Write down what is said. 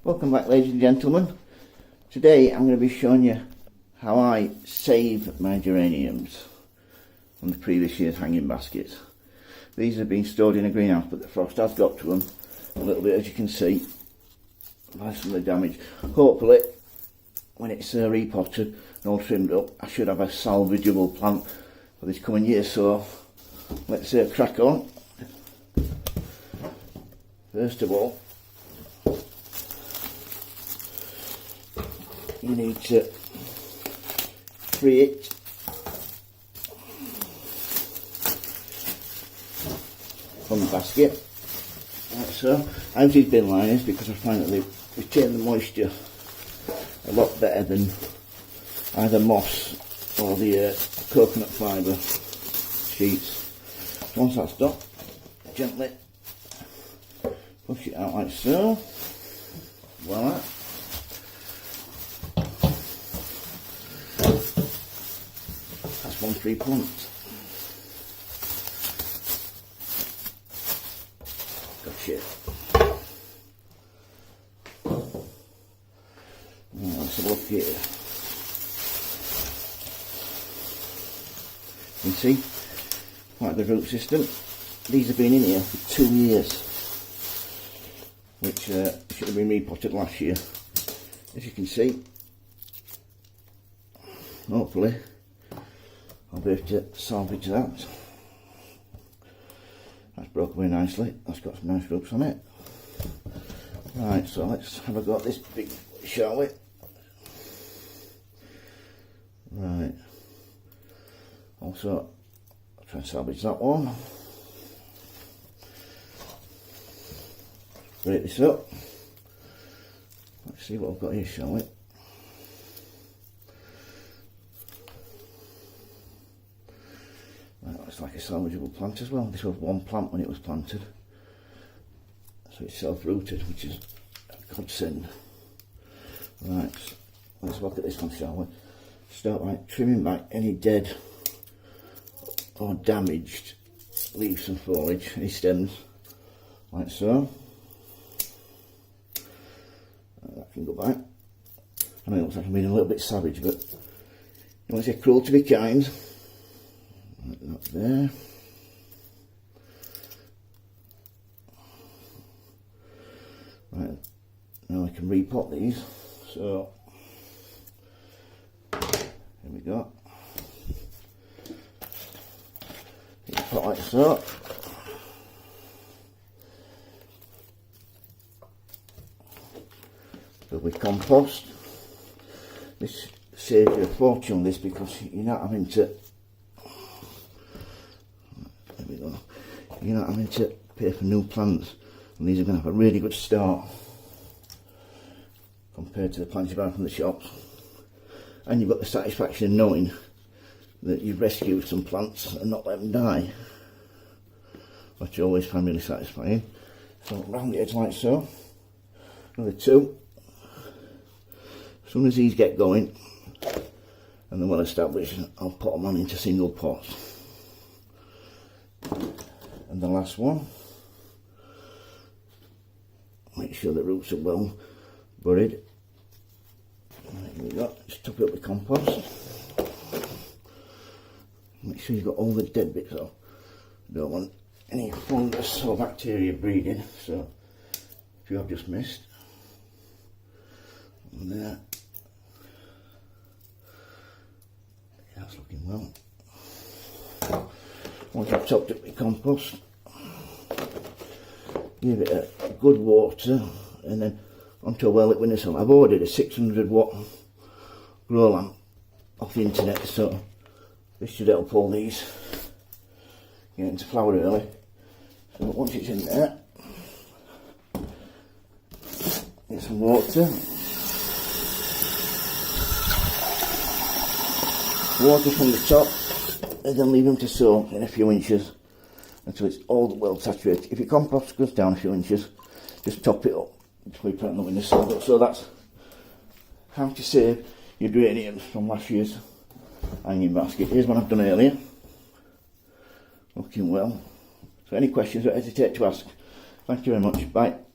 Welcome back, ladies and gentlemen. Today I'm going to be showing you how I save my geraniums from the previous year's hanging baskets. These have been stored in a greenhouse, but the frost has got to them a little bit, as you can see, by some of the damage. Hopefully when it's repotted and all trimmed up, I should have a salvageable plant for this coming year. So let's crack on. First of all, you need to free it from the basket, like so. I use these bin liners because I find that they retain the moisture a lot better than either moss or the coconut fibre sheets. Once that's done, gently push it out like so. Voila. That's one free plant. Gotcha. Now let's have a look here. You can see quite the root system. These have been in here for 2 years, which should have been repotted last year. As you can see, hopefully I'll be able to salvage that. That's broken away nicely. That's got some nice roots on it. Right, so let's have a go at this big, shall we? Right. Also, I'll try and salvage that one. Break this up. Let's see what I've got here, shall we? Right, looks like a salvageable plant as well. This was one plant when it was planted, so it's self-rooted, which is a godsend. Right, let's look at this one, shall we? Start by trimming back any dead or damaged leaves and foliage, any stems, like so. That can go back. I know it looks like I'm being a little bit savage, but you want to say cruel to be kind. Like that there. Right, now I can repot these. So here we go. Take the pot like so. Fill with compost. This saves you a fortune, this, because you're not having to, there we go, you're not having to pay for new plants, and these are going to have a really good start compared to the plants you buy from the shops. And you've got the satisfaction of knowing that you've rescued some plants and not let them die, which you always find really satisfying. So round the edge like so. Another 2. As soon as these get going and they're well established, I'll put them on into single pots. And the last one, make sure the roots are well buried. Right, here we go. Just top it up with compost. Make sure you've got all the dead bits off. Don't want any fungus or bacteria breeding, so if you have just missed. And there. Yeah, that's looking well. Once I've topped it with compost, give it a good water, and then onto a well-lit windowsill. I've ordered a 600 watt grow lamp off the internet, so this should help all these get into flower early. So once it's in there, get some water. Water from the top, and then leave them to soak in a few inches until it's all well saturated. If your compost goes down a few inches, just top it up before you put it on the windowsill. So that's how to save your geraniums from last year's hanging basket. Here's one I've done earlier, looking well. So any questions, don't hesitate to ask. Thank you very much. Bye.